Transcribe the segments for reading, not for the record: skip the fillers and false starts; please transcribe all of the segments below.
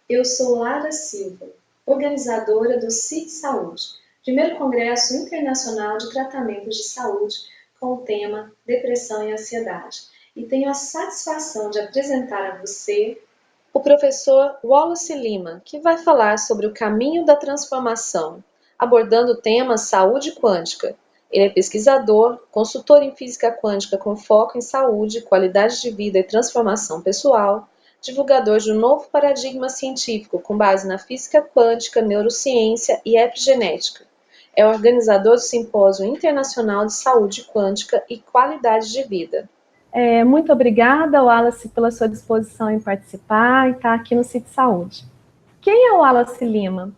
Eu sou Lara Silva, organizadora do CIT Saúde, primeiro Congresso Internacional de Tratamentos de Saúde com o tema Depressão e Ansiedade, e tenho a satisfação de apresentar a você o professor Wallace Lima, que vai falar sobre o caminho da transformação, abordando o tema saúde quântica. Ele é pesquisador, consultor em física quântica com foco em saúde, qualidade de vida e transformação pessoal, divulgador de um novo paradigma científico com base na física quântica, neurociência e epigenética. É organizador do Simpósio Internacional de Saúde Quântica e Qualidade de Vida. Muito obrigada, Wallace, pela sua disposição em participar e estar aqui no CIT Saúde. Quem é o Wallace Lima?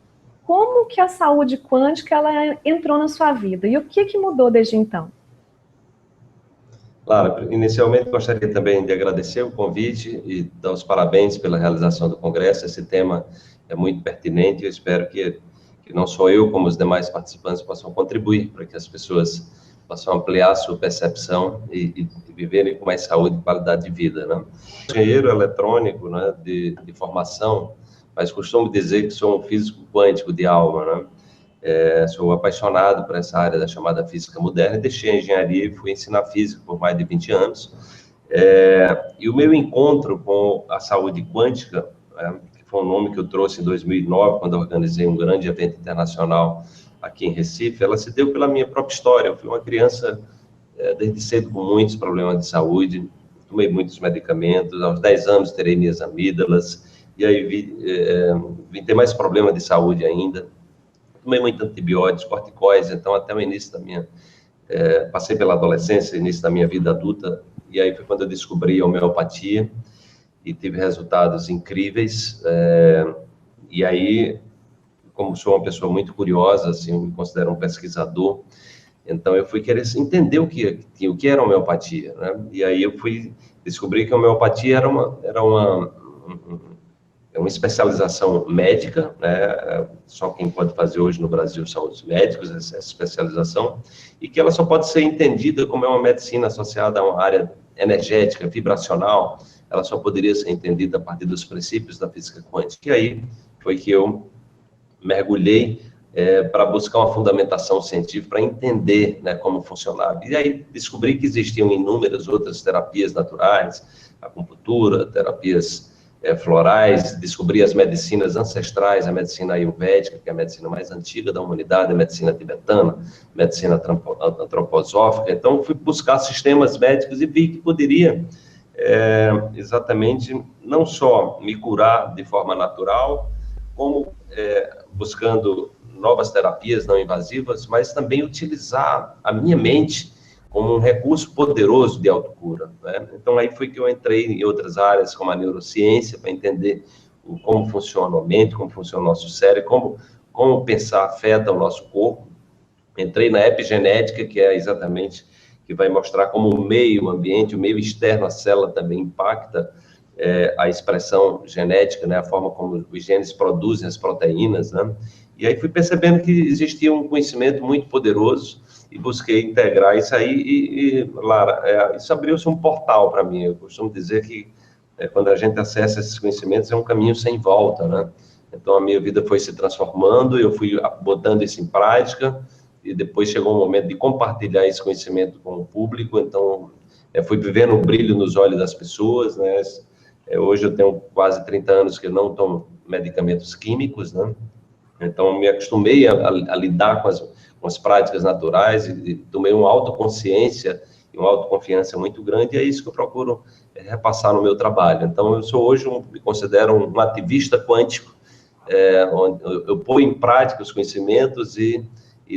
Como que a saúde quântica ela entrou na sua vida? E o que mudou desde então? Lara, inicialmente gostaria também de agradecer o convite e dar os parabéns pela realização do Congresso. Esse tema é muito pertinente e eu espero que não só eu, como os demais participantes possam contribuir para que as pessoas possam ampliar a sua percepção e viverem com mais saúde e qualidade de vida, né? Engenheiro eletrônico, né, de formação, mas costumo dizer que sou um físico quântico de alma, né? Sou apaixonado por essa área da chamada física moderna, deixei a engenharia e fui ensinar física por mais de 20 anos. E o meu encontro com a saúde quântica, que foi um nome que eu trouxe em 2009, quando eu organizei um grande evento internacional aqui em Recife, ela se deu pela minha própria história. Eu fui uma criança desde cedo com muitos problemas de saúde, tomei muitos medicamentos, aos 10 anos terei minhas amígdalas, e aí vim ter mais problema de saúde ainda. Tomei muito antibióticos, corticoides, então até o início da minha... passei pela adolescência, início da minha vida adulta, e aí foi quando eu descobri a homeopatia, e tive resultados incríveis, e aí, como sou uma pessoa muito curiosa, assim, eu me considero um pesquisador, então eu fui querer entender o que era homeopatia, né? E aí eu fui descobrir que a homeopatia era uma especialização médica, né? Só quem pode fazer hoje no Brasil são os médicos, essa especialização, e que ela só pode ser entendida como uma medicina associada a uma área energética, vibracional, ela só poderia ser entendida a partir dos princípios da física quântica. E aí foi que eu mergulhei para buscar uma fundamentação científica, para entender, né, como funcionava. E aí descobri que existiam inúmeras outras terapias naturais, acupuntura, terapias florais, descobri as medicinas ancestrais, a medicina ayurvédica, que é a medicina mais antiga da humanidade, a medicina tibetana, medicina antroposófica. Então, fui buscar sistemas médicos e vi que poderia exatamente não só me curar de forma natural, como buscando novas terapias não invasivas, mas também utilizar a minha mente como um recurso poderoso de autocura, né? Então, aí foi que eu entrei em outras áreas, como a neurociência, para entender como funciona a mente, como funciona o nosso cérebro, como pensar afeta o nosso corpo. Entrei na epigenética, que é exatamente, que vai mostrar como o meio ambiente, o meio externo à célula também impacta a expressão genética, né? A forma como os genes produzem as proteínas, né? E aí fui percebendo que existia um conhecimento muito poderoso, e busquei integrar isso aí, Lara, isso abriu-se um portal para mim. Eu costumo dizer que quando a gente acessa esses conhecimentos, é um caminho sem volta, né? Então, a minha vida foi se transformando, eu fui botando isso em prática, e depois chegou o momento de compartilhar esse conhecimento com o público. Então, fui vivendo o brilho nos olhos das pessoas, né? Hoje eu tenho quase 30 anos que eu não tomo medicamentos químicos, né? Então, me acostumei a lidar com as práticas naturais e tomei uma autoconsciência e uma autoconfiança muito grande, e é isso que eu procuro repassar no meu trabalho. Então, eu sou hoje, me considero um ativista quântico, onde eu ponho em prática os conhecimentos e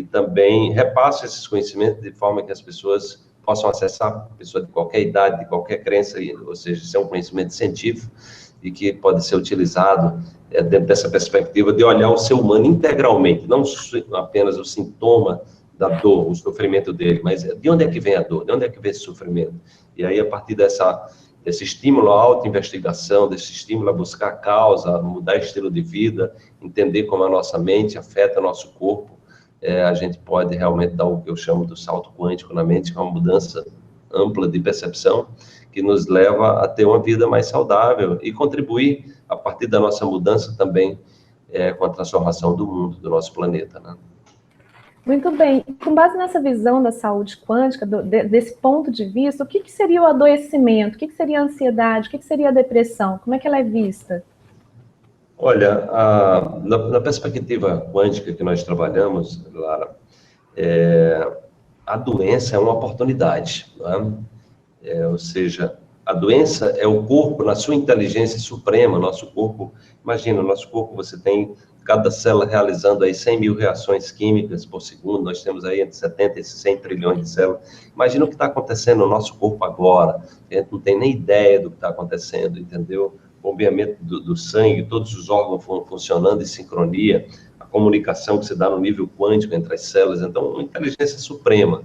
também repasso esses conhecimentos de forma que as pessoas possam acessar, pessoa de qualquer idade, de qualquer crença, ou seja, isso é um conhecimento científico e que pode ser utilizado dentro dessa perspectiva de olhar o ser humano integralmente, não apenas o sintoma da dor, o sofrimento dele, mas de onde é que vem a dor, de onde é que vem esse sofrimento. E aí, a partir desse estímulo à autoinvestigação, desse estímulo a buscar a causa, a mudar estilo de vida, entender como a nossa mente afeta o nosso corpo, a gente pode realmente dar o que eu chamo do salto quântico na mente, que é uma mudança ampla de percepção, que nos leva a ter uma vida mais saudável e contribuir a partir da nossa mudança também com a transformação do mundo, do nosso planeta, né? Muito bem. Com base nessa visão da saúde quântica, desse ponto de vista, o que seria o adoecimento? O que seria a ansiedade? O que seria a depressão? Como é que ela é vista? Olha, na perspectiva quântica que nós trabalhamos, Lara, a doença é uma oportunidade, não é? Ou seja, a doença é o corpo na sua inteligência suprema. Nosso corpo, imagina, o nosso corpo, você tem cada célula realizando aí 100 mil reações químicas por segundo, nós temos aí entre 70 e 100 trilhões de células. Imagina o que está acontecendo no nosso corpo agora, a gente não tem nem ideia do que está acontecendo, entendeu? O bombeamento do sangue, todos os órgãos funcionando em sincronia, a comunicação que se dá no nível quântico entre as células, então, uma inteligência suprema.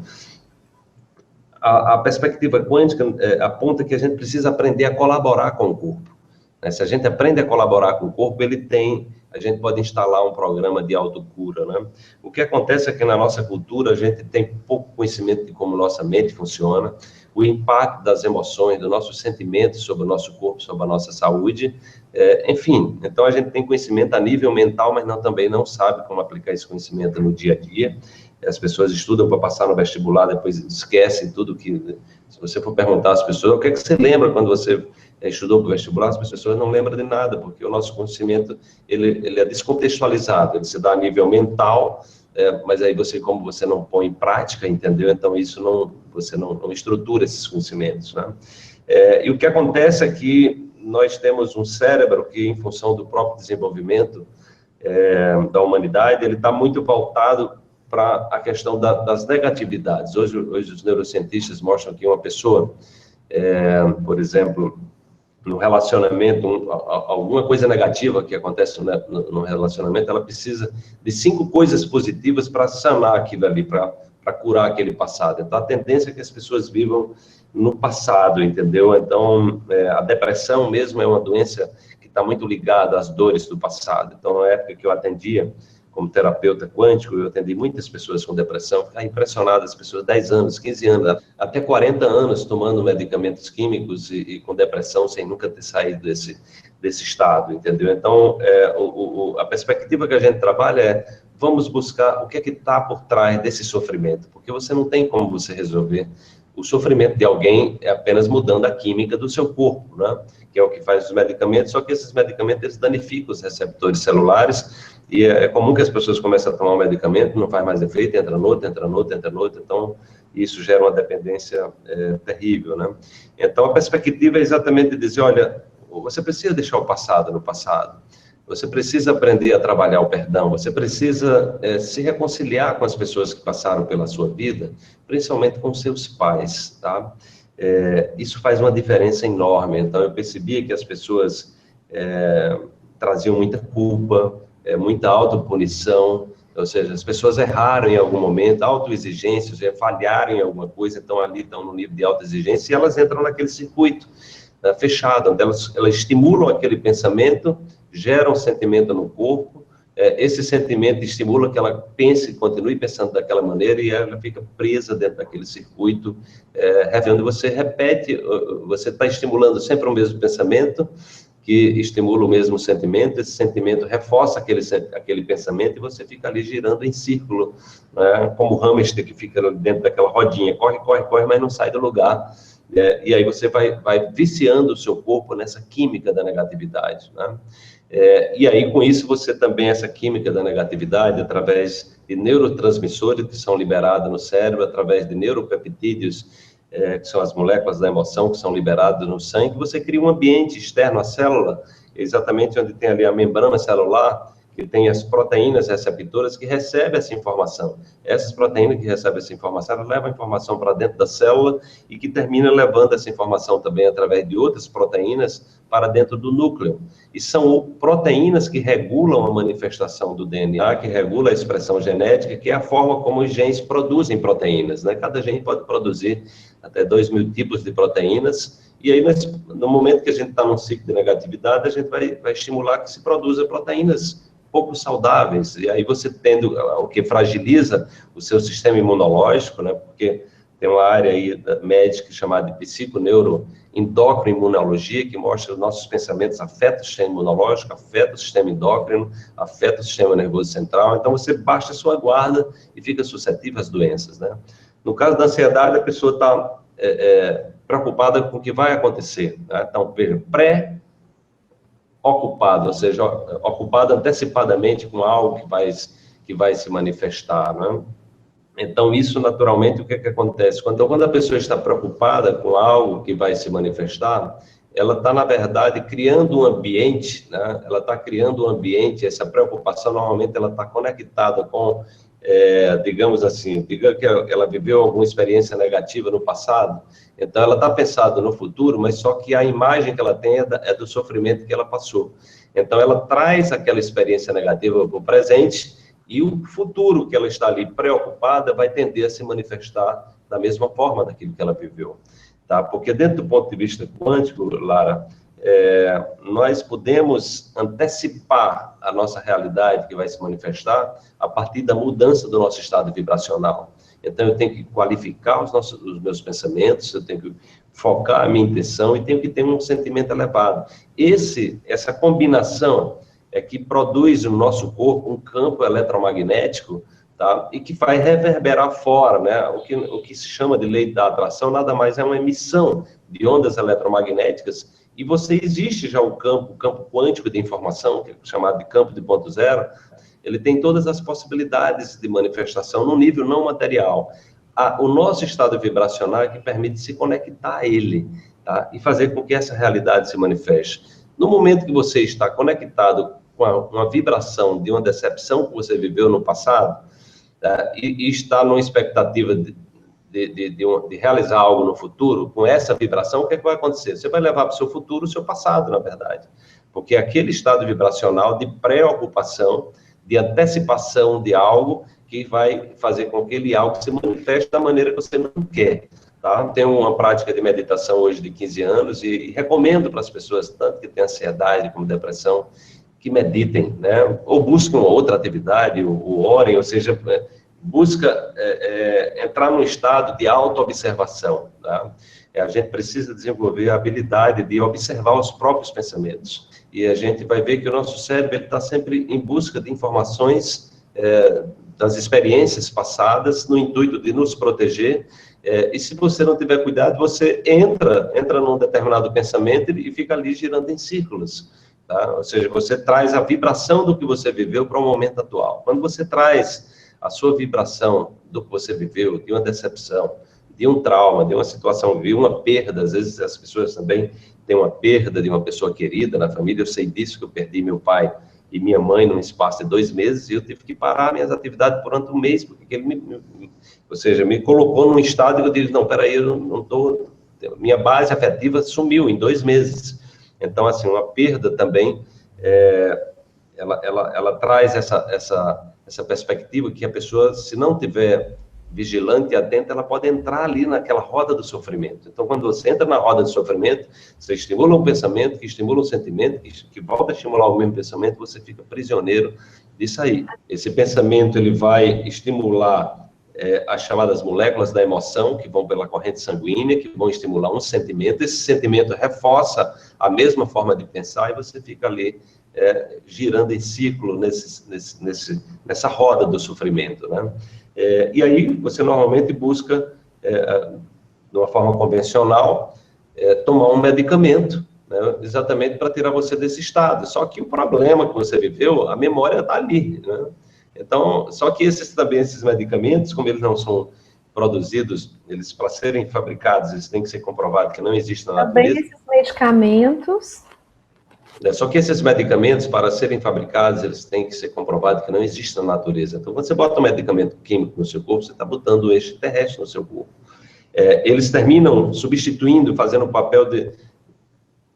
A perspectiva quântica aponta que a gente precisa aprender a colaborar com o corpo, né? Se a gente aprende a colaborar com o corpo, a gente pode instalar um programa de autocura, né? O que acontece é que na nossa cultura a gente tem pouco conhecimento de como nossa mente funciona, o impacto das emoções, dos nossos sentimentos sobre o nosso corpo, sobre a nossa saúde, enfim. Então a gente tem conhecimento a nível mental, mas também não sabe como aplicar esse conhecimento no dia a dia. As pessoas estudam para passar no vestibular, depois esquecem tudo que... Se você for perguntar às pessoas, o que é que você lembra quando você estudou para o vestibular? As pessoas não lembram de nada, porque o nosso conhecimento ele é descontextualizado, ele se dá a nível mental, mas aí como você não põe em prática, entendeu? Então você não estrutura esses conhecimentos, né? E o que acontece é que nós temos um cérebro que, em função do próprio desenvolvimento da humanidade, ele está muito voltado para a questão das negatividades. Hoje os neurocientistas mostram que uma pessoa, por exemplo, no relacionamento, alguma coisa negativa que acontece no relacionamento, ela precisa de 5 coisas positivas para sanar aquilo ali, para curar aquele passado. Então, a tendência é que as pessoas vivam no passado, entendeu? Então, a depressão mesmo é uma doença que está muito ligada às dores do passado. Então, na época que eu atendia, como terapeuta quântico, eu atendi muitas pessoas com depressão, ficar impressionado, as pessoas 10 anos, 15 anos, até 40 anos tomando medicamentos químicos e com depressão sem nunca ter saído desse estado, entendeu? Então, a perspectiva que a gente trabalha é, vamos buscar o que é que está por trás desse sofrimento, porque você não tem como você resolver o sofrimento de alguém apenas mudando a química do seu corpo, né? Que é o que faz os medicamentos, só que esses medicamentos eles danificam os receptores celulares, e é comum que as pessoas comecem a tomar um medicamento, não faz mais efeito, entra no outro, então isso gera uma dependência terrível, né? Então a perspectiva é exatamente dizer, olha, você precisa deixar o passado no passado, você precisa aprender a trabalhar o perdão, você precisa se reconciliar com as pessoas que passaram pela sua vida, principalmente com seus pais, tá? Isso faz uma diferença enorme. Então eu percebia que as pessoas traziam muita culpa, muita autopunição, ou seja, as pessoas erraram em algum momento, autoexigência, falharam em alguma coisa, então ali estão no nível de autoexigência e elas entram naquele circuito fechado, onde elas estimulam aquele pensamento, geram um sentimento no corpo, esse sentimento estimula que ela pense, continue pensando daquela maneira e ela fica presa dentro daquele circuito, onde você repete, você está estimulando sempre o mesmo pensamento, que estimula o mesmo sentimento, esse sentimento reforça aquele pensamento e você fica ali girando em círculo, né? Como o hamster que fica dentro daquela rodinha, corre, mas não sai do lugar. E aí você vai viciando o seu corpo nessa química da negatividade, né? E aí, com isso, você também, essa química da negatividade, através de neurotransmissores que são liberados no cérebro, através de neuropeptídeos, que são as moléculas da emoção que são liberadas no sangue, você cria um ambiente externo à célula, exatamente onde tem ali a membrana celular, que tem as proteínas receptoras que recebem essa informação. Essas proteínas que recebem essa informação, elas levam a informação para dentro da célula e que termina levando essa informação também através de outras proteínas para dentro do núcleo. E são proteínas que regulam a manifestação do DNA, que regula a expressão genética, que é a forma como os genes produzem proteínas, né? Cada gene pode produzir até 2.000 tipos de proteínas, e aí no momento que a gente está num ciclo de negatividade, a gente vai estimular que se produza proteínas pouco saudáveis, e aí você tendo o que fragiliza o seu sistema imunológico, né? Porque tem uma área aí médica chamada de psiconeuroendocrinologia, que mostra os nossos pensamentos afetam o sistema imunológico, afeta o sistema endócrino, afeta o sistema nervoso central. Então, você baixa a sua guarda e fica suscetível às doenças, né? No caso da ansiedade, a pessoa está preocupada com o que vai acontecer, né? Então, veja, pré-ocupada, ou seja, ocupada antecipadamente com algo que vai se manifestar, né? Então, isso, naturalmente, o que acontece? Quando a pessoa está preocupada com algo que vai se manifestar, ela está, na verdade, criando um ambiente, né? Ela está criando um ambiente, essa preocupação, normalmente, ela está conectada com, digamos assim, diga que ela viveu alguma experiência negativa no passado, então ela está pensando no futuro, mas só que a imagem que ela tem é do sofrimento que ela passou. Então, ela traz aquela experiência negativa para o presente, e o futuro que ela está ali preocupada vai tender a se manifestar da mesma forma daquilo que ela viveu, tá? Porque dentro do ponto de vista quântico, Lara, nós podemos antecipar a nossa realidade que vai se manifestar a partir da mudança do nosso estado vibracional. Então, eu tenho que qualificar os meus pensamentos, eu tenho que focar a minha intenção e tenho que ter um sentimento elevado. Essa combinação é que produz no nosso corpo um campo eletromagnético, tá? E que vai reverberar fora, né? O que se chama de lei da atração nada mais é uma emissão de ondas eletromagnéticas, e existe já o campo quântico de informação, que é chamado de campo de ponto zero, ele tem todas as possibilidades de manifestação no nível não material. O nosso estado vibracional é que permite se conectar a ele, tá? E fazer com que essa realidade se manifeste. No momento que você está conectado com uma vibração de uma decepção que você viveu no passado, tá? E está numa expectativa de realizar algo no futuro, com essa vibração, o que vai acontecer? Você vai levar para o seu futuro o seu passado, na verdade. Porque aquele estado vibracional de preocupação, de antecipação de algo que vai fazer com que aquele algo se manifeste da maneira que você não quer. Tá? Tenho uma prática de meditação hoje de 15 anos e recomendo para as pessoas, tanto que têm ansiedade como depressão, que meditem, né? Ou busquem outra atividade, ou orem, ou seja, busca entrar num estado de auto-observação. Tá? A gente precisa desenvolver a habilidade de observar os próprios pensamentos. E a gente vai ver que o nosso cérebro está sempre em busca de informações das experiências passadas, no intuito de nos proteger. E se você não tiver cuidado, você entra num determinado pensamento e fica ali girando em círculos. Tá? Ou seja, você traz a vibração do que você viveu para o momento atual. Quando você traz a sua vibração do que você viveu, de uma decepção, de um trauma, de uma situação, de uma perda, às vezes as pessoas também têm uma perda de uma pessoa querida na família. Eu sei disso, que eu perdi meu pai e minha mãe num espaço de 2 meses, e eu tive que parar minhas atividades durante 1 mês, porque ele me colocou num estado que eu disse, não, peraí, eu não estou... Minha base afetiva sumiu em 2 meses. Então, assim, uma perda também, ela traz essa perspectiva que a pessoa, se não tiver vigilante e atenta, ela pode entrar ali naquela roda do sofrimento. Então, quando você entra na roda do sofrimento, você estimula um pensamento, que estimula um sentimento, que volta a estimular o mesmo pensamento, você fica prisioneiro disso aí. Esse pensamento, ele vai estimular as chamadas moléculas da emoção, que vão pela corrente sanguínea, que vão estimular um sentimento. Esse sentimento reforça a mesma forma de pensar, e você fica ali girando em ciclo nessa roda do sofrimento, né? E aí você normalmente busca, de uma forma convencional, tomar um medicamento, né, exatamente para tirar você desse estado. Só que o problema que você viveu, a memória está ali, né? Então, só que esses medicamentos, como eles não são produzidos, eles, para serem fabricados, eles têm que ser comprovados que não existe na natureza. Também esses medicamentos... Só que esses medicamentos, para serem fabricados, eles têm que ser comprovados que não existe na natureza. Então, quando você bota um medicamento químico no seu corpo, você está botando o eixo terrestre no seu corpo. Eles terminam substituindo, fazendo o papel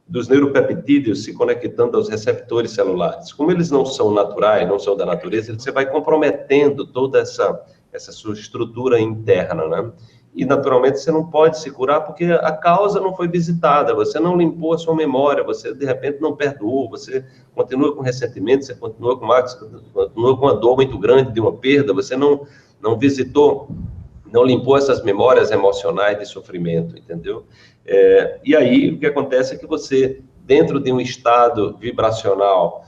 dos neuropeptídeos se conectando aos receptores celulares. Como eles não são naturais, não são da natureza, você vai comprometendo toda essa sua estrutura interna, né? E, naturalmente, você não pode se curar porque a causa não foi visitada, você não limpou a sua memória, você, de repente, não perdoou, você continua com ressentimento, você continua com mágoa, você continua com uma dor muito grande de uma perda, você não visitou não limpou essas memórias emocionais de sofrimento, entendeu? E aí, o que acontece é que você, dentro de um estado vibracional,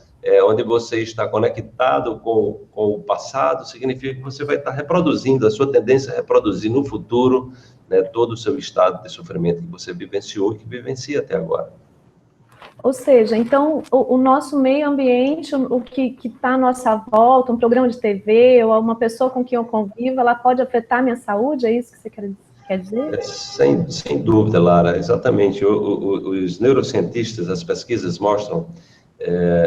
onde você está conectado com o passado, significa que você vai estar reproduzindo, a sua tendência é reproduzir no futuro, né, todo o seu estado de sofrimento que você vivenciou e que vivencia até agora. Ou seja, então, o nosso meio ambiente, o que está à nossa volta, um programa de TV, ou uma pessoa com quem eu convivo, ela pode afetar a minha saúde? É isso que você quer dizer? Sem dúvida, Lara, exatamente. Os neurocientistas, as pesquisas mostram,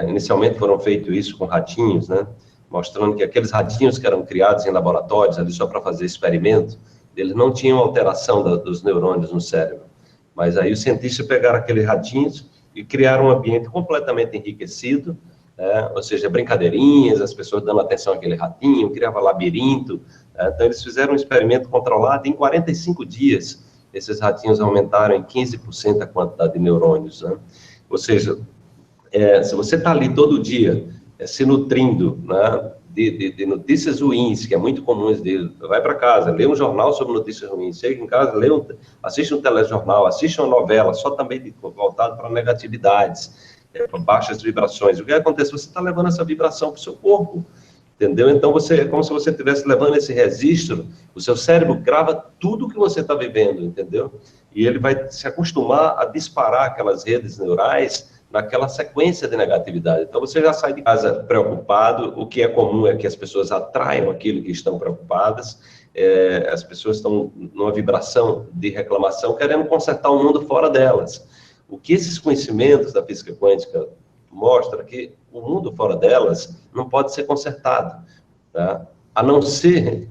inicialmente foram feitos isso com ratinhos, né? Mostrando que aqueles ratinhos que eram criados em laboratórios, ali só para fazer experimento, eles não tinham alteração dos neurônios no cérebro. Mas aí os cientistas pegaram aqueles ratinhos e criaram um ambiente completamente enriquecido, ou seja, brincadeirinhas, as pessoas dando atenção àquele ratinho, criava labirinto. Então, eles fizeram um experimento controlado, em 45 dias, esses ratinhos aumentaram em 15% a quantidade de neurônios, né? Ou seja, se você está ali todo dia, se nutrindo, né, de notícias ruins, que é muito comum, vai para casa, lê um jornal sobre notícias ruins, chega em casa, assiste um telejornal, assiste uma novela, só também voltado para negatividades, para baixas vibrações. O que acontece? Você está levando essa vibração para o seu corpo, entendeu? Então, é como se você estivesse levando esse registro, o seu cérebro grava tudo que você está vivendo, entendeu? E ele vai se acostumar a disparar aquelas redes neurais naquela sequência de negatividade. Então, você já sai de casa preocupado. O que é comum é que as pessoas atraiam aquilo que estão preocupadas. As pessoas estão numa vibração de reclamação, querendo consertar o mundo fora delas. O que esses conhecimentos da física quântica mostram é que o mundo fora delas não pode ser consertado, tá? A não ser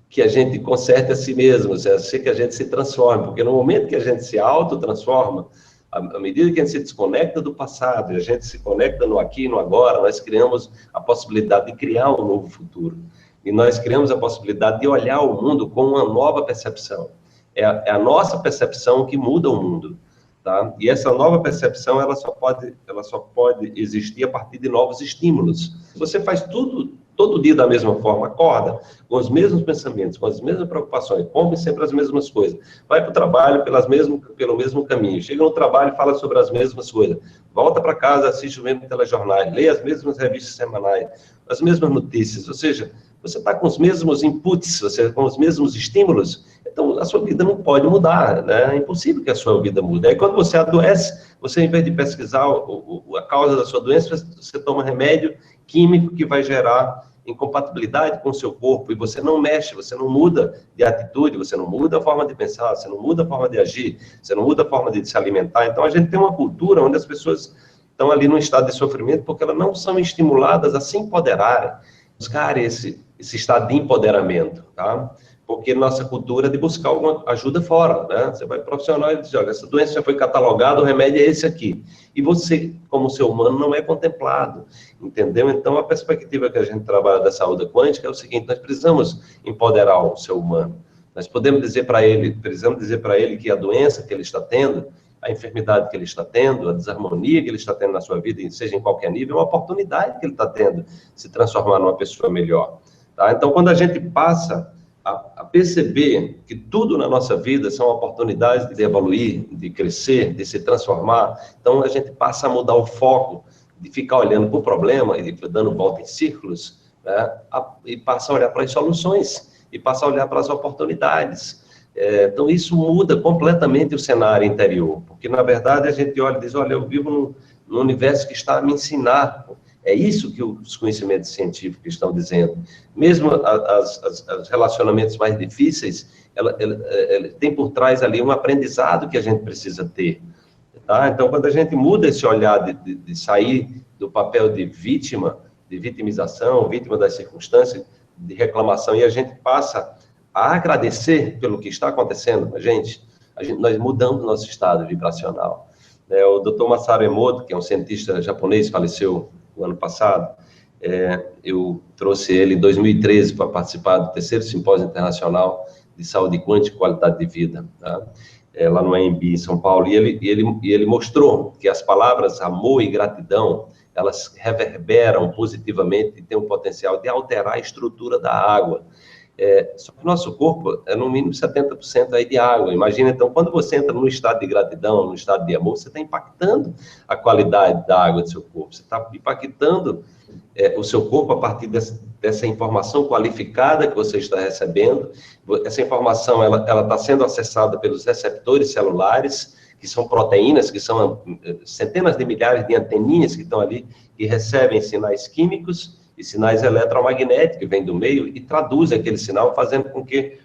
que a gente conserte a si mesmo, a ser que a gente se transforme, porque no momento que a gente se autotransforma, à medida que a gente se desconecta do passado e a gente se conecta no aqui e no agora, nós criamos a possibilidade de criar um novo futuro. E nós criamos a possibilidade de olhar o mundo com uma nova percepção. É a nossa percepção que muda o mundo, tá? E essa nova percepção, ela só pode existir a partir de novos estímulos. Você faz tudo todo dia da mesma forma, acorda com os mesmos pensamentos, com as mesmas preocupações, come sempre as mesmas coisas, vai para o trabalho pelo mesmo caminho, chega no trabalho e fala sobre as mesmas coisas, volta para casa, assiste o mesmo telejornal, lê as mesmas revistas semanais, as mesmas notícias, ou seja, você está com os mesmos inputs, com os mesmos estímulos, então a sua vida não pode mudar, né? É impossível que a sua vida mude. Aí quando você adoece, você, em vez de pesquisar a causa da sua doença, você toma remédio químico que vai gerar incompatibilidade com o seu corpo, e você não mexe, você não muda de atitude, você não muda a forma de pensar, você não muda a forma de agir, você não muda a forma de se alimentar. Então a gente tem uma cultura onde as pessoas estão ali num estado de sofrimento porque elas não são estimuladas a se empoderarem, buscarem esse estado de empoderamento, tá? Porque nossa cultura é de buscar alguma ajuda fora, né? Você vai profissional e diz, olha, essa doença já foi catalogada, o remédio é esse aqui. E você, como ser humano, não é contemplado, entendeu? Então, a perspectiva que a gente trabalha da saúde quântica é o seguinte: nós precisamos empoderar o ser humano. Nós precisamos dizer para ele que a doença que ele está tendo, a enfermidade que ele está tendo, a desarmonia que ele está tendo na sua vida, seja em qualquer nível, é uma oportunidade que ele está tendo de se transformar numa pessoa melhor, tá? Então, quando a gente passa a perceber que tudo na nossa vida são oportunidades de evoluir, de crescer, de se transformar, então a gente passa a mudar o foco de ficar olhando para o problema e dando volta em círculos, né? E passa a olhar para as soluções, e passa a olhar para as oportunidades. Então isso muda completamente o cenário interior, porque na verdade a gente olha e diz, olha, eu vivo num universo que está a me ensinar. É isso que os conhecimentos científicos estão dizendo. Mesmo os relacionamentos mais difíceis, ela tem por trás ali um aprendizado que a gente precisa ter, tá? Então, quando a gente muda esse olhar de sair do papel de vítima, de vitimização, vítima das circunstâncias, de reclamação, e a gente passa a agradecer pelo que está acontecendo com a gente, nós mudamos o nosso estado vibracional. O Dr. Masaru Emoto, que é um cientista japonês, faleceu o ano passado, eu trouxe ele em 2013 para participar do 3º Simpósio Internacional de Saúde Quântica e Qualidade de Vida, tá? Lá no AMB, em São Paulo, e ele mostrou que as palavras amor e gratidão, elas reverberam positivamente e têm o potencial de alterar a estrutura da água. Só que o nosso corpo é no mínimo 70% aí de água. Imagina, então, quando você entra num estado de gratidão, num estado de amor, você está impactando a qualidade da água do seu corpo. Você está impactando o seu corpo a partir dessa informação qualificada que você está recebendo. Essa informação, ela está sendo acessada pelos receptores celulares, que são proteínas, que são centenas de milhares de anteninhas que estão ali, que recebem sinais químicos e sinais eletromagnéticos que vêm do meio e traduzem aquele sinal, fazendo com que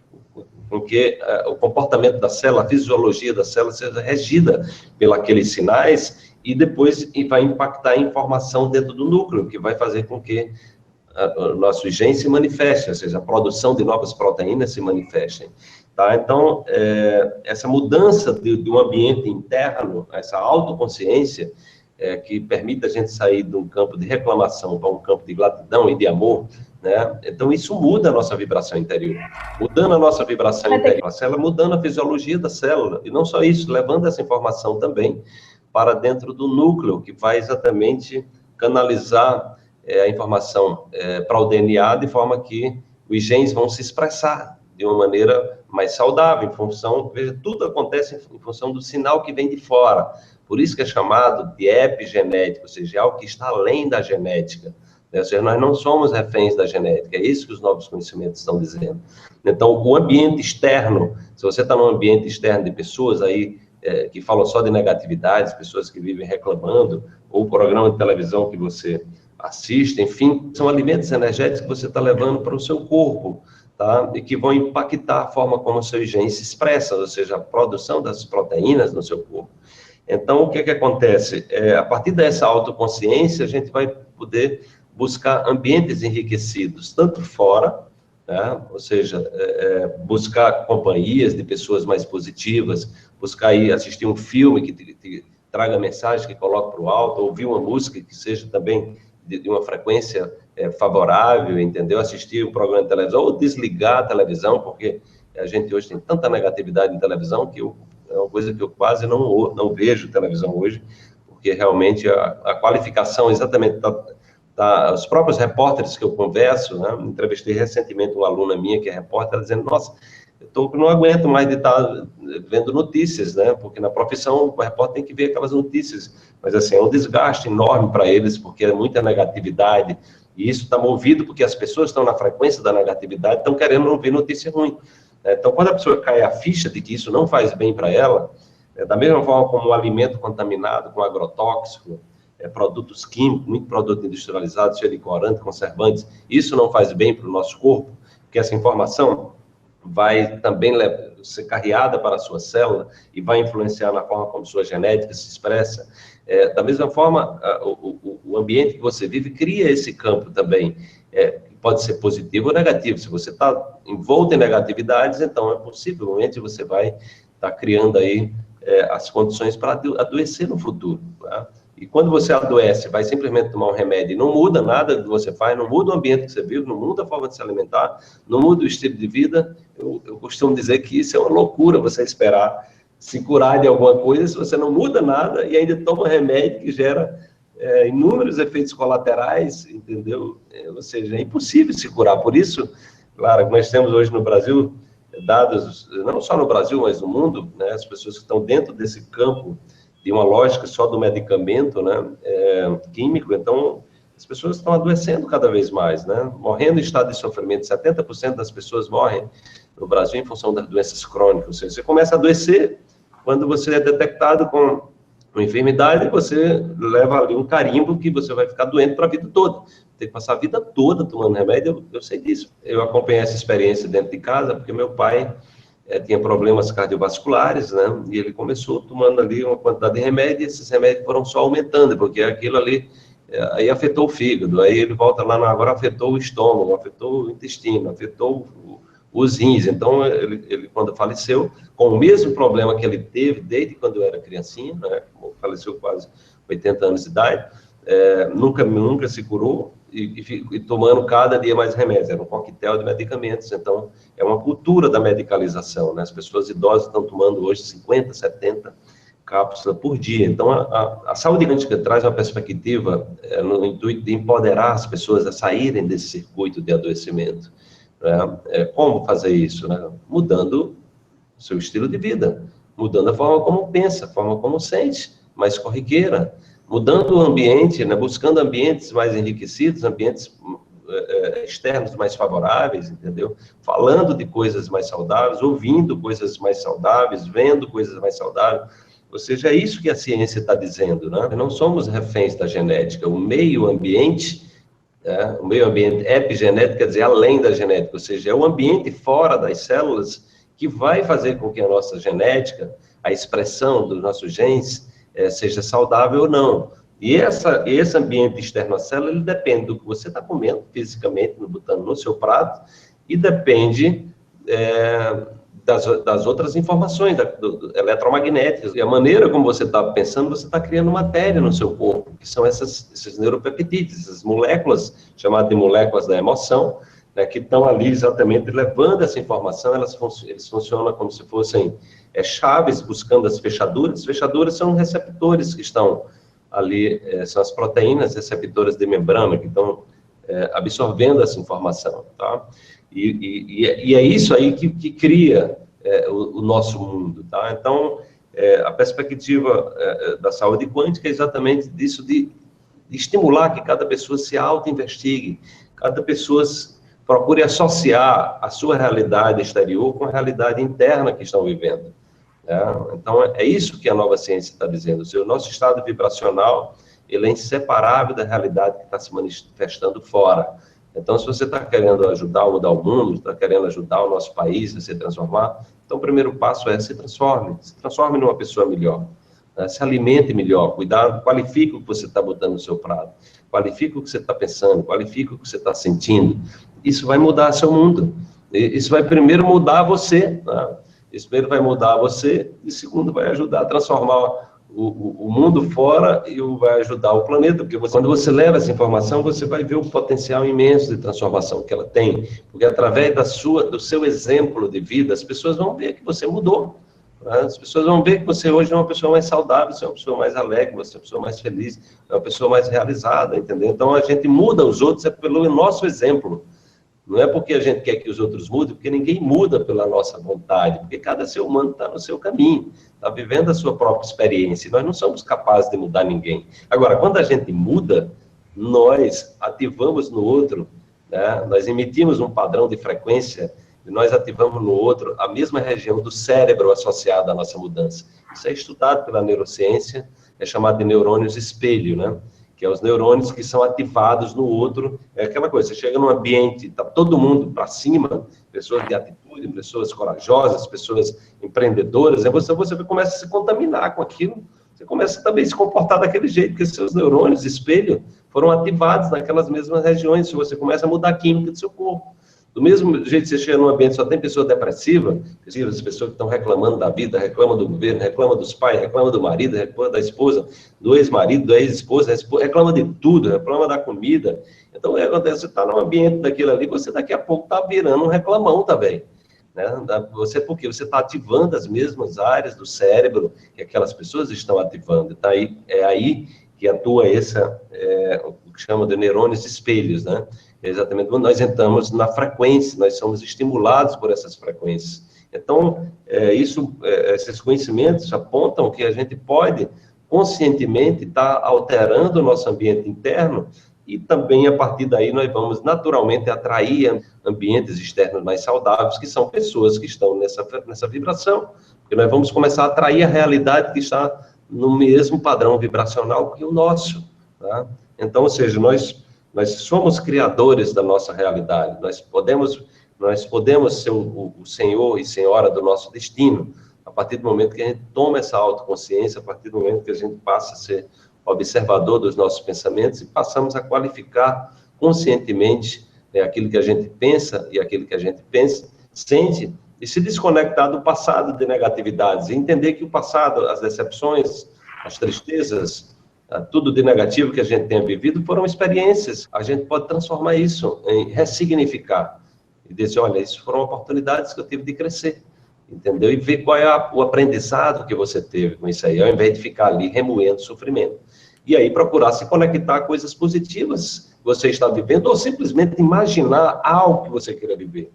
o comportamento da célula, a fisiologia da célula seja regida pelos sinais e depois vai impactar a informação dentro do núcleo, que vai fazer com que o nosso gene se manifeste, ou seja, a produção de novas proteínas se manifestem. Tá? Então, essa mudança de um ambiente interno, essa autoconsciência, que permite a gente sair de um campo de reclamação para um campo de gratidão e de amor, né? Então, isso muda a nossa vibração interior. Mudando a nossa vibração interior, a célula mudando a fisiologia da célula. E não só isso, levando essa informação também para dentro do núcleo, que vai exatamente canalizar a informação para o DNA, de forma que os genes vão se expressar de uma maneira mais saudável, em função, veja, tudo acontece em função do sinal que vem de fora. Por isso que é chamado de epigenética, ou seja, é algo que está além da genética. Né? Ou seja, nós não somos reféns da genética, é isso que os novos conhecimentos estão dizendo. Então, o ambiente externo, se você está num ambiente externo de pessoas aí que falam só de negatividades, pessoas que vivem reclamando, ou o programa de televisão que você assiste, enfim, são alimentos energéticos que você está levando para o seu corpo, tá? E que vão impactar a forma como o seu gene se expressa, ou seja, a produção das proteínas no seu corpo. Então, o que acontece? A partir dessa autoconsciência, a gente vai poder buscar ambientes enriquecidos, tanto fora, né? Ou seja, buscar companhias de pessoas mais positivas, buscar ir assistir um filme que te traga mensagem, que coloque para o alto, ouvir uma música que seja também de uma frequência favorável, entendeu? Assistir um programa de televisão, ou desligar a televisão, porque a gente hoje tem tanta negatividade em televisão que é uma coisa que eu quase não vejo televisão hoje, porque realmente a qualificação exatamente os próprios repórteres que eu converso, né? Entrevistei recentemente uma aluna minha que é repórter, ela dizendo, nossa, eu não aguento mais de estar vendo notícias, né? Porque na profissão o repórter tem que ver aquelas notícias, mas assim, é um desgaste enorme para eles, porque é muita negatividade, e isso está movido porque as pessoas estão na frequência da negatividade, estão querendo ouvir notícia ruim. Então, quando a pessoa cai a ficha de que isso não faz bem para ela, da mesma forma como um alimento contaminado com agrotóxico, produtos químicos, muito produto industrializado, cheio de corante, conservantes, isso não faz bem para o nosso corpo, porque essa informação vai também ser carreada para a sua célula e vai influenciar na forma como sua genética se expressa. Da mesma forma, o ambiente que você vive cria esse campo também, pode ser positivo ou negativo. Se você está envolto em negatividades, então possivelmente você vai estar criando aí as condições para adoecer no futuro. Tá? E quando você adoece, vai simplesmente tomar um remédio e não muda nada do que você faz, não muda o ambiente que você vive, não muda a forma de se alimentar, não muda o estilo de vida, eu costumo dizer que isso é uma loucura, você esperar se curar de alguma coisa se você não muda nada e ainda toma remédio que gera inúmeros efeitos colaterais, entendeu? Ou seja, é impossível se curar. Por isso, claro, nós temos hoje no Brasil dados, não só no Brasil, mas no mundo, né, as pessoas que estão dentro desse campo de uma lógica só do medicamento, né, químico, então as pessoas estão adoecendo cada vez mais, né, morrendo em estado de sofrimento. 70% das pessoas morrem no Brasil em função das doenças crônicas. Ou seja, você começa a adoecer quando você é detectado com uma enfermidade, você leva ali um carimbo que você vai ficar doente para a vida toda. Tem que passar a vida toda tomando remédio, eu sei disso. Eu acompanhei essa experiência dentro de casa, porque meu pai tinha problemas cardiovasculares, né? E ele começou tomando ali uma quantidade de remédio, e esses remédios foram só aumentando, porque aquilo ali aí afetou o fígado, aí ele volta lá, agora afetou o estômago, afetou o intestino, afetou os rins. Então, ele quando faleceu, com o mesmo problema que ele teve desde quando eu era criancinha, né? Faleceu quase 80 anos de idade, nunca se curou, e tomando cada dia mais remédios, era um coquetel de medicamentos. Então, é uma cultura da medicalização, né? As pessoas idosas estão tomando hoje 50, 70 cápsulas por dia. Então, a saúde quântica traz uma perspectiva no intuito de empoderar as pessoas a saírem desse circuito de adoecimento, né? Como fazer isso? Né? Mudando o seu estilo de vida, mudando a forma como pensa, a forma como sente, mais corriqueira, mudando o ambiente, né? Buscando ambientes mais enriquecidos, ambientes externos mais favoráveis, entendeu? Falando de coisas mais saudáveis, ouvindo coisas mais saudáveis, vendo coisas mais saudáveis. Ou seja, é isso que a ciência está dizendo, né? Não somos reféns da genética. O meio ambiente epigenético, quer dizer, além da genética, ou seja, é o ambiente fora das células que vai fazer com que a nossa genética, a expressão dos nossos genes, seja saudável ou não. E esse ambiente externo à célula, ele depende do que você está comendo fisicamente, botando no seu prato, e depende das outras informações eletromagnéticas. E a maneira como você está pensando, você está criando matéria no seu corpo, que são esses neuropeptídeos, essas moléculas, chamadas de moléculas da emoção, né, que estão ali exatamente levando essa informação. Eles funcionam como se fossem chaves, buscando as fechaduras. As fechaduras são receptores que estão ali, são as proteínas receptoras de membrana que estão absorvendo essa informação, tá? E é isso aí que cria o nosso mundo, tá? Então, a perspectiva da saúde quântica é exatamente disso, de estimular que cada pessoa se auto-investigue, cada pessoa procure associar a sua realidade exterior com a realidade interna que estão vivendo. Então, é isso que a nova ciência está dizendo. O nosso estado vibracional, ele é inseparável da realidade que está se manifestando fora. Então, se você está querendo ajudar a mudar o mundo, está querendo ajudar o nosso país a se transformar, então o primeiro passo é se transforme numa pessoa melhor, né? Se alimente melhor, qualifique o que você está botando no seu prato, qualifique o que você está pensando, qualifique o que você está sentindo. Isso vai mudar seu mundo. Isso vai primeiro mudar você, né? Isso primeiro vai mudar você, e segundo vai ajudar a transformar o mundo fora e vai ajudar o planeta, porque quando você leva essa informação, você vai ver o potencial imenso de transformação que ela tem, porque através do seu exemplo de vida, as pessoas vão ver que você mudou, né? As pessoas vão ver que você hoje é uma pessoa mais saudável, você é uma pessoa mais alegre, você é uma pessoa mais feliz, é uma pessoa mais realizada, entendeu? Então a gente muda os outros pelo nosso exemplo. Não é porque a gente quer que os outros mudem, porque ninguém muda pela nossa vontade, porque cada ser humano está no seu caminho, está vivendo a sua própria experiência, e nós não somos capazes de mudar ninguém. Agora, quando a gente muda, nós ativamos no outro, né? Nós emitimos um padrão de frequência, e nós ativamos no outro a mesma região do cérebro associada à nossa mudança. Isso é estudado pela neurociência, é chamado de neurônios espelho, né? Que é os neurônios que são ativados no outro. É aquela coisa, você chega num ambiente, está todo mundo para cima, pessoas de atitude, pessoas corajosas, pessoas empreendedoras, você começa a se contaminar com aquilo, você começa também a se comportar daquele jeito, porque seus neurônios espelho foram ativados naquelas mesmas regiões, você começa a mudar a química do seu corpo. Do mesmo jeito que você chega num ambiente só tem pessoa depressiva, as pessoas que estão reclamando da vida, reclamam do governo, reclamam dos pais, reclamam do marido, reclamam da esposa, do ex-marido, da ex-esposa, reclama de tudo, reclama da comida. Então, o que acontece? Você está num ambiente daquilo ali, você daqui a pouco está virando um reclamão também, né? Porque você está ativando as mesmas áreas do cérebro que aquelas pessoas estão ativando. Tá aí, é aí que atua o que chama de neurônios espelhos, né? Exatamente, quando nós entramos na frequência, nós somos estimulados por essas frequências. Então, esses conhecimentos apontam que a gente pode, conscientemente, estar alterando o nosso ambiente interno e também, a partir daí, nós vamos naturalmente atrair ambientes externos mais saudáveis, que são pessoas que estão nessa vibração, porque nós vamos começar a atrair a realidade que está no mesmo padrão vibracional que o nosso, tá? Então, ou seja, nós somos criadores da nossa realidade, nós podemos ser o senhor e senhora do nosso destino, a partir do momento que a gente toma essa autoconsciência, a partir do momento que a gente passa a ser observador dos nossos pensamentos e passamos a qualificar conscientemente, né, aquilo que a gente pensa e aquilo que a gente sente, e se desconectar do passado de negatividades, e entender que o passado, as decepções, as tristezas, tudo de negativo que a gente tenha vivido foram experiências. A gente pode transformar isso em ressignificar e dizer, olha, isso foram oportunidades que eu tive de crescer, entendeu? E ver qual é o aprendizado que você teve com isso aí, ao invés de ficar ali remoendo sofrimento. E aí procurar se conectar a coisas positivas você está vivendo, ou simplesmente imaginar algo que você queira viver.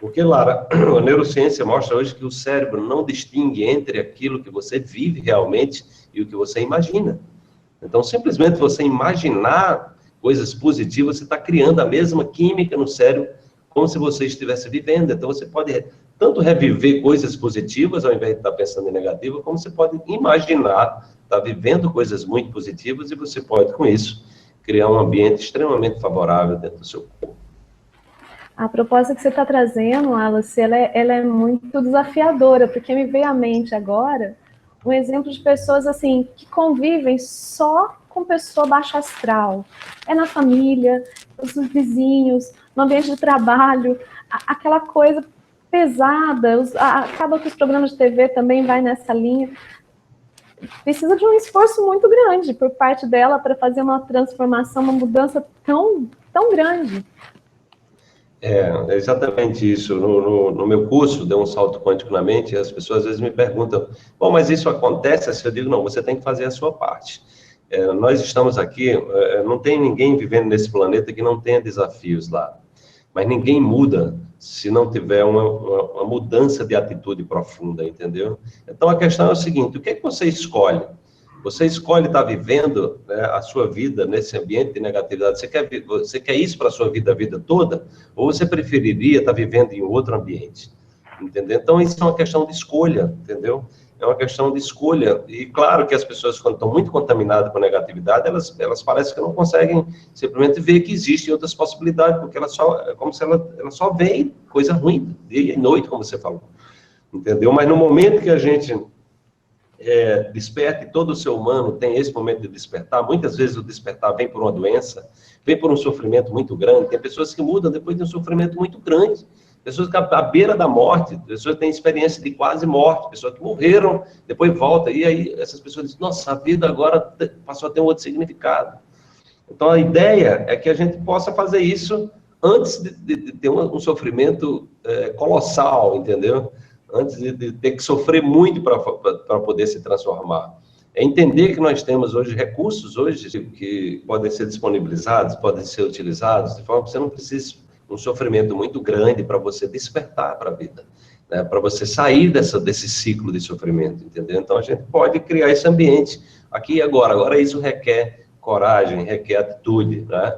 Porque, Lara, a neurociência mostra hoje que o cérebro não distingue entre aquilo que você vive realmente e o que você imagina. Então, simplesmente você imaginar coisas positivas, você está criando a mesma química no cérebro como se você estivesse vivendo. Então, você pode tanto reviver coisas positivas, ao invés de estar pensando em negativa, como você pode imaginar, estar vivendo coisas muito positivas, e você pode, com isso, criar um ambiente extremamente favorável dentro do seu corpo. A proposta que você está trazendo, Wallace, ela é muito desafiadora, porque me veio à mente agora um exemplo de pessoas assim que convivem só com pessoa baixa astral. É na família, os vizinhos, no ambiente de trabalho, aquela coisa pesada. Acaba que os programas de TV também vai nessa linha. Precisa de um esforço muito grande por parte dela para fazer uma transformação, uma mudança tão grande. É exatamente isso. No meu curso, Deu um Salto Quântico na Mente, as pessoas às vezes me perguntam, bom, mas isso acontece assim? Eu digo, não, você tem que fazer a sua parte. Nós estamos aqui, não tem ninguém vivendo nesse planeta que não tenha desafios lá. Mas ninguém muda se não tiver uma mudança de atitude profunda, entendeu? Então a questão é o seguinte, o que é que você escolhe? Você escolhe estar vivendo, né, a sua vida nesse ambiente de negatividade. Você quer isso para a sua vida a vida toda? Ou você preferiria estar vivendo em outro ambiente? Entendeu? Então, isso é uma questão de escolha, entendeu? É uma questão de escolha. E claro que as pessoas, quando estão muito contaminadas com negatividade, elas parecem que não conseguem simplesmente ver que existem outras possibilidades, porque é como se ela só vê coisa ruim, dia e noite, como você falou. Entendeu? Mas no momento que a gente desperte, todo o ser humano tem esse momento de despertar. Muitas vezes o despertar vem por uma doença, vem por um sofrimento muito grande. Tem pessoas que mudam depois de um sofrimento muito grande, pessoas que à beira da morte, pessoas que têm experiência de quase morte, pessoas que morreram, depois voltam, e aí essas pessoas dizem, nossa, a vida agora passou a ter um outro significado. Então a ideia é que a gente possa fazer isso antes de ter um sofrimento colossal, entendeu? Antes de ter que sofrer muito para poder se transformar. É entender que nós temos hoje recursos que podem ser disponibilizados, podem ser utilizados, de forma que você não precise um sofrimento muito grande para você despertar para a vida, né? Para você sair desse ciclo de sofrimento, entendeu? Então a gente pode criar esse ambiente aqui e agora. Agora isso requer coragem, requer atitude, né?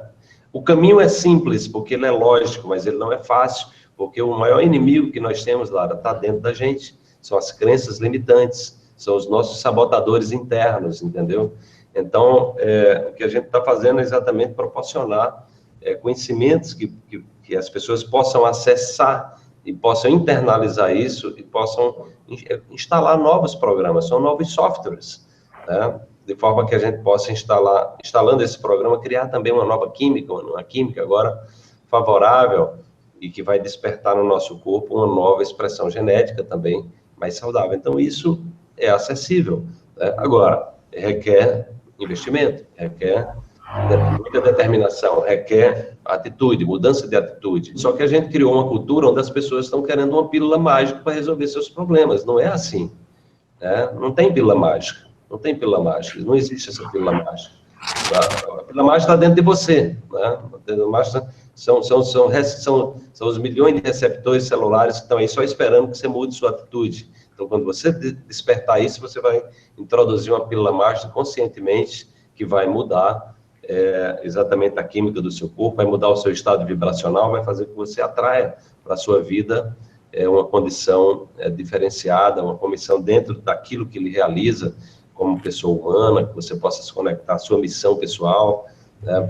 O caminho é simples, porque ele é lógico, mas ele não é fácil. Porque o maior inimigo que nós temos, Lara, está dentro da gente. São as crenças limitantes, são os nossos sabotadores internos, entendeu? Então, o que a gente está fazendo é exatamente proporcionar conhecimentos que as pessoas possam acessar e possam internalizar isso e possam instalar novos programas, são novos softwares, né? De forma que a gente possa instalando esse programa, criar também uma nova química, uma química agora favorável, e que vai despertar no nosso corpo uma nova expressão genética também mais saudável. Então, isso é acessível, né? Agora, requer investimento, requer muita determinação, requer atitude, mudança de atitude. Só que a gente criou uma cultura onde as pessoas estão querendo uma pílula mágica para resolver seus problemas. Não é assim, né? Não tem pílula mágica, não tem pílula mágica, não existe essa pílula mágica. A pílula mágica está dentro de você, né? A pílula mágica são os milhões de receptores celulares que estão aí só esperando que você mude sua atitude. Então, quando você despertar isso, você vai introduzir uma pílula mágica conscientemente que vai mudar exatamente a química do seu corpo, vai mudar o seu estado vibracional, vai fazer com que você atraia para a sua vida uma condição diferenciada, uma condição dentro daquilo que ele realiza como pessoa humana, que você possa se conectar à sua missão pessoal,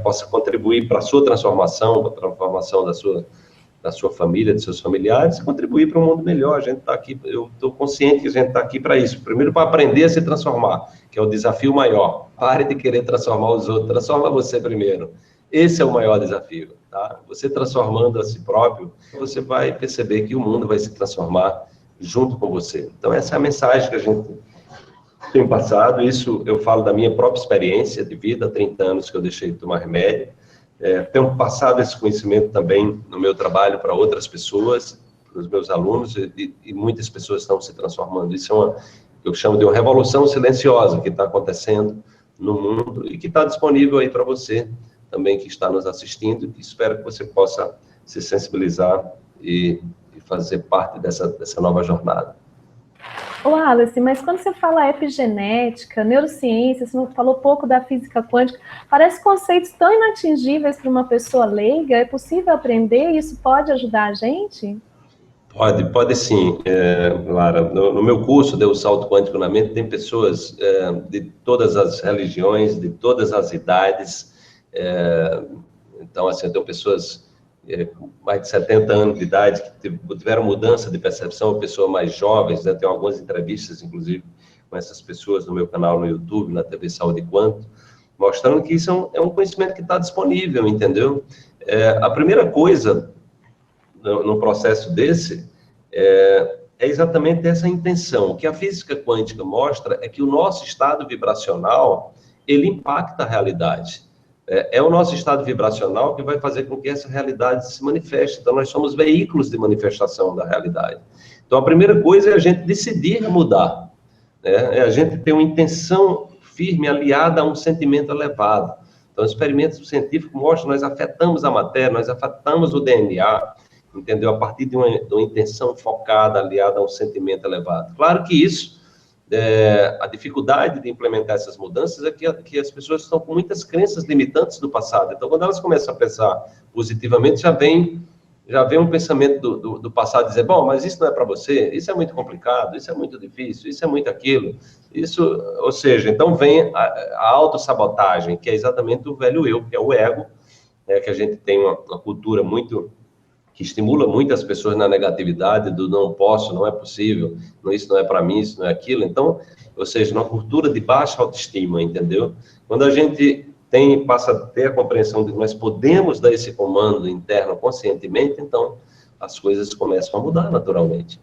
possa contribuir para a sua transformação, para a transformação da sua família, de seus familiares, e contribuir para um mundo melhor. A gente está aqui, eu estou consciente que a gente está aqui para isso. Primeiro, para aprender a se transformar, que é o desafio maior. Pare de querer transformar os outros, transforma você primeiro. Esse é o maior desafio, tá? Você transformando a si próprio, você vai perceber que o mundo vai se transformar junto com você. Então, essa é a mensagem que a gente tem passado. Isso eu falo da minha própria experiência de vida, 30 anos que eu deixei de tomar remédio. Tenho passado esse conhecimento também no meu trabalho para outras pessoas, para os meus alunos, e muitas pessoas estão se transformando. Isso é eu chamo de uma revolução silenciosa que está acontecendo no mundo e que está disponível aí para você, também que está nos assistindo, e espero que você possa se sensibilizar e fazer parte dessa nova jornada. Ô, Wallace, mas quando você fala epigenética, neurociência, você falou pouco da física quântica, parece conceitos tão inatingíveis para uma pessoa leiga. É possível aprender e isso pode ajudar a gente? Pode sim, Lara. No meu curso, Deu Salto Quântico na Mente, tem pessoas de todas as religiões, de todas as idades. Então, assim, eu tenho pessoas com mais de 70 anos de idade que tiveram mudança de percepção, pessoas mais jovens, né? Tenho algumas entrevistas, inclusive, com essas pessoas no meu canal no YouTube, na TV Saúde Quanto, mostrando que isso é um conhecimento que está disponível, entendeu? A primeira coisa no processo desse é exatamente essa intenção. O que a física quântica mostra é que o nosso estado vibracional, ele impacta a realidade. É o nosso estado vibracional que vai fazer com que essa realidade se manifeste. Então, nós somos veículos de manifestação da realidade. Então, a primeira coisa é a gente decidir mudar, né? É a gente ter uma intenção firme, aliada a um sentimento elevado. Então, experimentos científicos mostram que nós afetamos a matéria, nós afetamos o DNA, entendeu? A partir de uma intenção focada, aliada a um sentimento elevado. Claro que isso, a dificuldade de implementar essas mudanças é que as pessoas estão com muitas crenças limitantes do passado. Então, quando elas começam a pensar positivamente, já vem um pensamento do passado, dizer, bom, mas isso não é para você, isso é muito complicado, isso é muito difícil, isso é muito aquilo. Isso, ou seja, então vem a autossabotagem, que é exatamente o velho eu, que é o ego, né, que a gente tem uma cultura que estimula muitas pessoas na negatividade, do não posso, não é possível, isso não é para mim, isso não é aquilo. Então, ou seja, uma cultura de baixa autoestima, entendeu? Quando a gente passa a ter a compreensão de que nós podemos dar esse comando interno conscientemente, então as coisas começam a mudar naturalmente.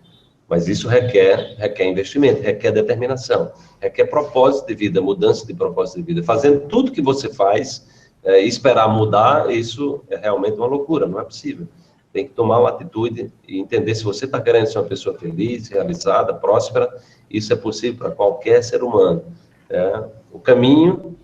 Mas isso requer investimento, requer determinação, requer propósito de vida, mudança de propósito de vida. Fazendo tudo que você faz, esperar mudar, isso é realmente uma loucura, não é possível. Tem que tomar uma atitude e entender se você está querendo ser uma pessoa feliz, realizada, próspera, isso é possível para qualquer ser humano. O caminho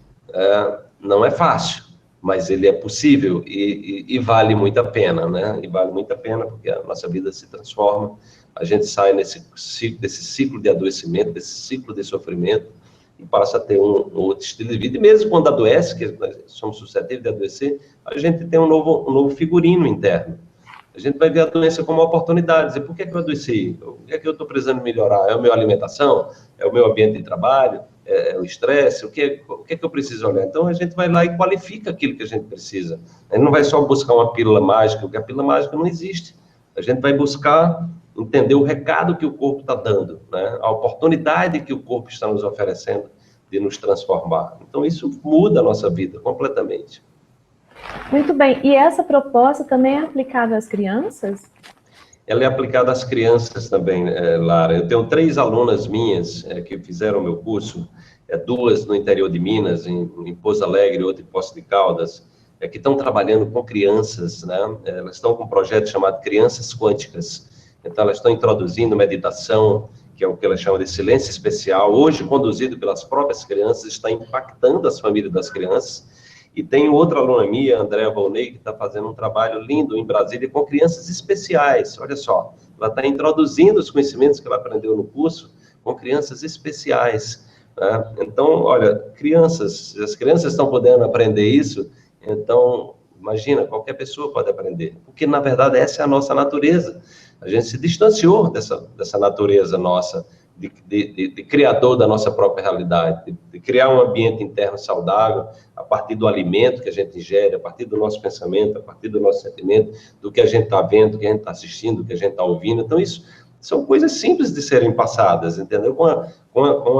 não é fácil, mas ele é possível e vale muito a pena, né? E vale muito a pena porque a nossa vida se transforma, a gente sai desse ciclo de adoecimento, desse ciclo de sofrimento e passa a ter um outro estilo de vida. E mesmo quando adoece, que nós somos suscetíveis de adoecer, a gente tem um novo figurino interno. A gente vai ver a doença como uma oportunidade, dizer, por que eu adoeci? O que é que eu estou precisando melhorar? É a minha alimentação? É o meu ambiente de trabalho? É o estresse? O que é que eu preciso olhar? Então, a gente vai lá e qualifica aquilo que a gente precisa. A gente não vai só buscar uma pílula mágica, porque a pílula mágica não existe. A gente vai buscar entender o recado que o corpo está dando, né? A oportunidade que o corpo está nos oferecendo de nos transformar. Então, isso muda a nossa vida completamente. Muito bem. E essa proposta também é aplicada às crianças? Ela é aplicada às crianças também, Lara. Eu tenho 3 alunas minhas que fizeram o meu curso, 2 no interior de Minas, em Pouso Alegre, outra em Poços de Caldas, que estão trabalhando com crianças, né? Elas estão com um projeto chamado Crianças Quânticas. Então, elas estão introduzindo meditação, que é o que elas chamam de silêncio especial, hoje conduzido pelas próprias crianças, está impactando as famílias das crianças. E tem outra aluna minha, Andréa Volney, que está fazendo um trabalho lindo em Brasília com crianças especiais. Olha só, ela está introduzindo os conhecimentos que ela aprendeu no curso com crianças especiais, né? Então, olha, crianças, se as crianças estão podendo aprender isso, então, imagina, qualquer pessoa pode aprender. Porque, na verdade, essa é a nossa natureza. A gente se distanciou dessa natureza nossa, de criador da nossa própria realidade, de criar um ambiente interno saudável, a partir do alimento que a gente ingere, a partir do nosso pensamento, a partir do nosso sentimento, do que a gente está vendo, do que a gente está assistindo, do que a gente está ouvindo. Então, isso são coisas simples de serem passadas, entendeu? Com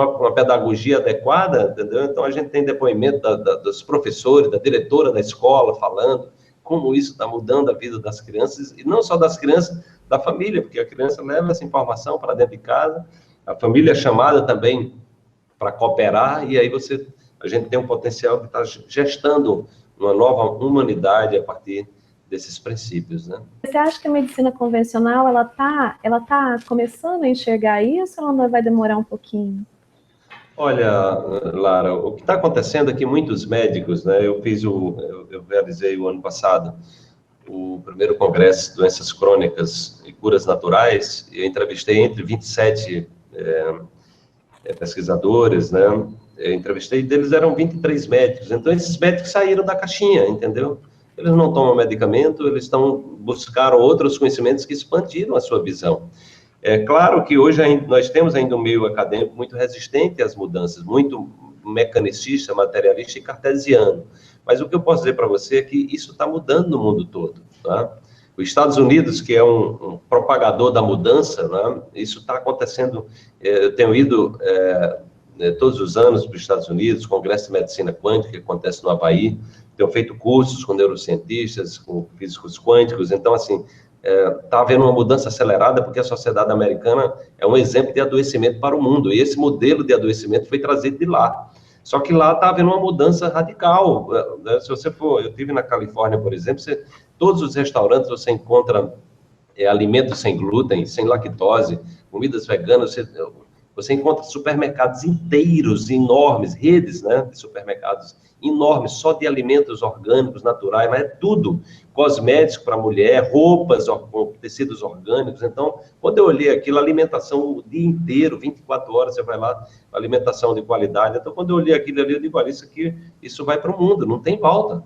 a pedagogia adequada, entendeu? Então, a gente tem depoimento dos professores, da diretora da escola, falando como isso está mudando a vida das crianças, e não só das crianças, da família, porque a criança leva essa informação para dentro de casa, a família é chamada também para cooperar, e aí a gente tem um potencial de estar gestando uma nova humanidade a partir desses princípios, né? Você acha que a medicina convencional, ela tá começando a enxergar isso, ou ela vai demorar um pouquinho? Olha, Lara, o que está acontecendo é que muitos médicos, né, eu realizei o ano passado o primeiro congresso de doenças crônicas e curas naturais, e eu entrevistei entre 27 pesquisadores, né, eu entrevistei, deles eram 23 médicos, então esses médicos saíram da caixinha, entendeu? Eles não tomam medicamento, eles buscaram outros conhecimentos que expandiram a sua visão. É claro que hoje nós temos ainda um meio acadêmico muito resistente às mudanças, muito mecanicista, materialista e cartesiano. Mas o que eu posso dizer para você é que isso está mudando no mundo todo. Tá? Os Estados Unidos, que é um propagador da mudança, né? Isso está acontecendo. Eu tenho ido todos os anos para os Estados Unidos, Congresso de Medicina Quântica, que acontece no Havaí, tenho feito cursos com neurocientistas, com físicos quânticos, então, assim, está havendo uma mudança acelerada, porque a sociedade americana é um exemplo de adoecimento para o mundo, e esse modelo de adoecimento foi trazido de lá. Só que lá está havendo uma mudança radical. Se você for, eu estive na Califórnia, por exemplo, todos os restaurantes você encontra alimentos sem glúten, sem lactose, comidas veganas, você encontra supermercados inteiros, enormes, redes, né, de supermercados enormes, só de alimentos orgânicos, naturais, mas é tudo. Cosméticos para mulher, roupas com tecidos orgânicos. Então, quando eu olhei aquilo, alimentação o dia inteiro, 24 horas, você vai lá, alimentação de qualidade. Então, quando eu olhei aquilo ali, eu digo, olha, isso vai para o mundo, não tem volta.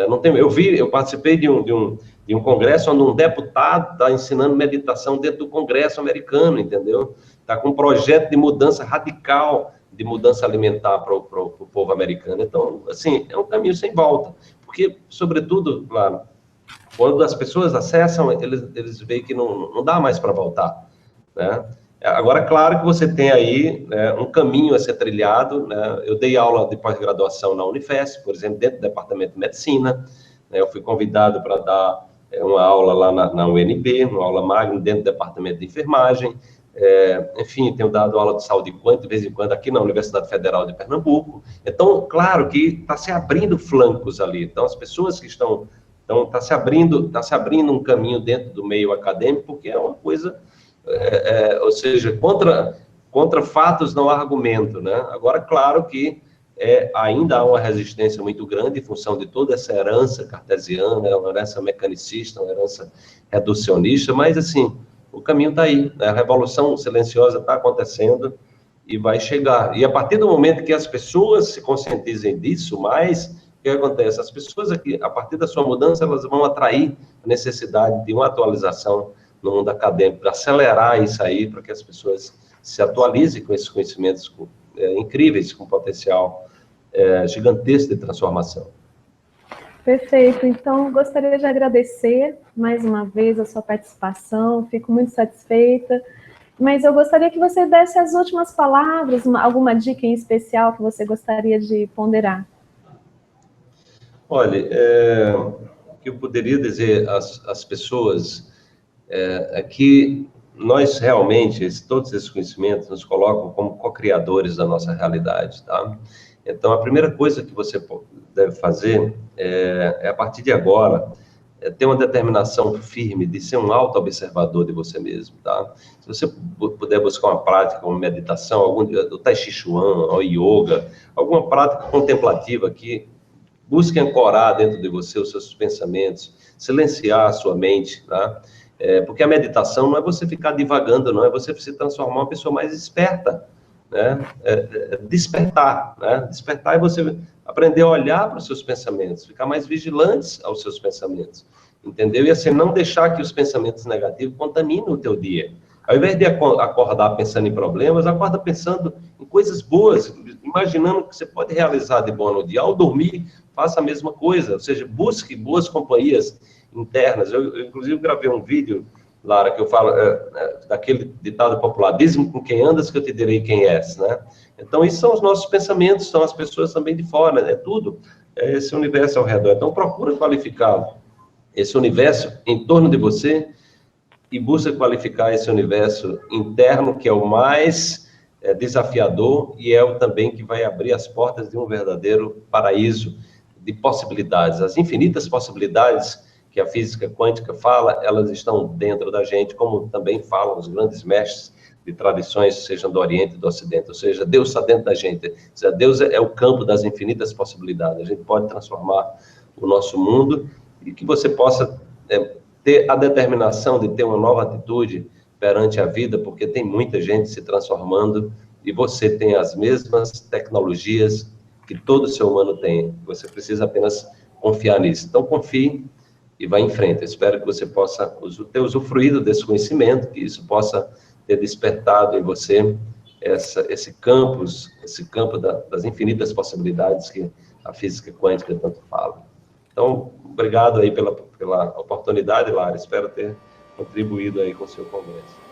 Não tem, eu participei de um congresso onde um deputado está ensinando meditação dentro do Congresso americano, entendeu? Está com um projeto de mudança radical, de mudança alimentar para o povo americano. Então, assim, é um caminho sem volta. Porque, sobretudo, claro, quando as pessoas acessam, eles veem que não dá mais para voltar, né? Agora, claro que você tem aí, né, um caminho a ser trilhado, né? Eu dei aula de pós-graduação na Unifesp, por exemplo, dentro do departamento de medicina, né? Eu fui convidado para dar uma aula lá na UNB, uma aula magna dentro do departamento de enfermagem, enfim, tenho dado aula de saúde quântica de vez em quando aqui na Universidade Federal de Pernambuco. Então, claro que está se abrindo flancos ali, então as pessoas que estão está se abrindo um caminho dentro do meio acadêmico, porque é uma coisa... ou seja, contra fatos não há argumento, né? Agora, claro que ainda há uma resistência muito grande em função de toda essa herança cartesiana, uma herança mecanicista, uma herança reducionista, mas, assim, o caminho está aí, né? A revolução silenciosa está acontecendo e vai chegar. E a partir do momento que as pessoas se conscientizem disso, mais, o que acontece? As pessoas aqui, a partir da sua mudança, elas vão atrair a necessidade de uma atualização no mundo acadêmico, para acelerar isso aí, para que as pessoas se atualizem com esses conhecimentos incríveis, com potencial gigantesco de transformação. Perfeito. Então, gostaria de agradecer mais uma vez a sua participação, fico muito satisfeita, mas eu gostaria que você desse as últimas palavras, alguma dica em especial que você gostaria de ponderar. Olha, o que eu poderia dizer às pessoas é que nós realmente, todos esses conhecimentos nos colocam como co-criadores da nossa realidade, tá? Então, a primeira coisa que você deve fazer a partir de agora, ter uma determinação firme de ser um auto-observador de você mesmo, tá? Se você puder buscar uma prática, como meditação, o Tai Chi Chuan, o Yoga, alguma prática contemplativa que busque ancorar dentro de você os seus pensamentos, silenciar a sua mente, tá? Porque a meditação não é você ficar divagando, não é você se transformar uma pessoa mais esperta, né? Despertar, né? Despertar é você aprender a olhar para os seus pensamentos, ficar mais vigilantes aos seus pensamentos, entendeu? E assim, não deixar que os pensamentos negativos contaminem o teu dia. Ao invés de acordar pensando em problemas, acorda pensando em coisas boas, imaginando que você pode realizar de bom no dia. Ao dormir, faça a mesma coisa, ou seja, busque boas companhias internas. Eu inclusive, gravei um vídeo, Lara, que eu falo daquele ditado popular, diz-me com quem andas que eu te direi quem és, né? Então, isso são os nossos pensamentos, são as pessoas também de fora, é tudo, esse universo ao redor. Então, procura qualificar esse universo em torno de você e busca qualificar esse universo interno, que é o mais desafiador e é o também que vai abrir as portas de um verdadeiro paraíso de possibilidades. As infinitas possibilidades que a física quântica fala, elas estão dentro da gente, como também falam os grandes mestres de tradições, sejam do Oriente e do Ocidente, ou seja, Deus está dentro da gente, ou seja, Deus é o campo das infinitas possibilidades, a gente pode transformar o nosso mundo, e que você possa ter a determinação de ter uma nova atitude perante a vida, porque tem muita gente se transformando, e você tem as mesmas tecnologias que todo ser humano tem, você precisa apenas confiar nisso. Então, confie e vá em frente. Eu espero que você possa ter usufruído desse conhecimento, que isso possa ter despertado em você esse campo das infinitas possibilidades que a física quântica tanto fala. Então, obrigado aí pela oportunidade, Lara. Espero ter contribuído aí com o seu congresso.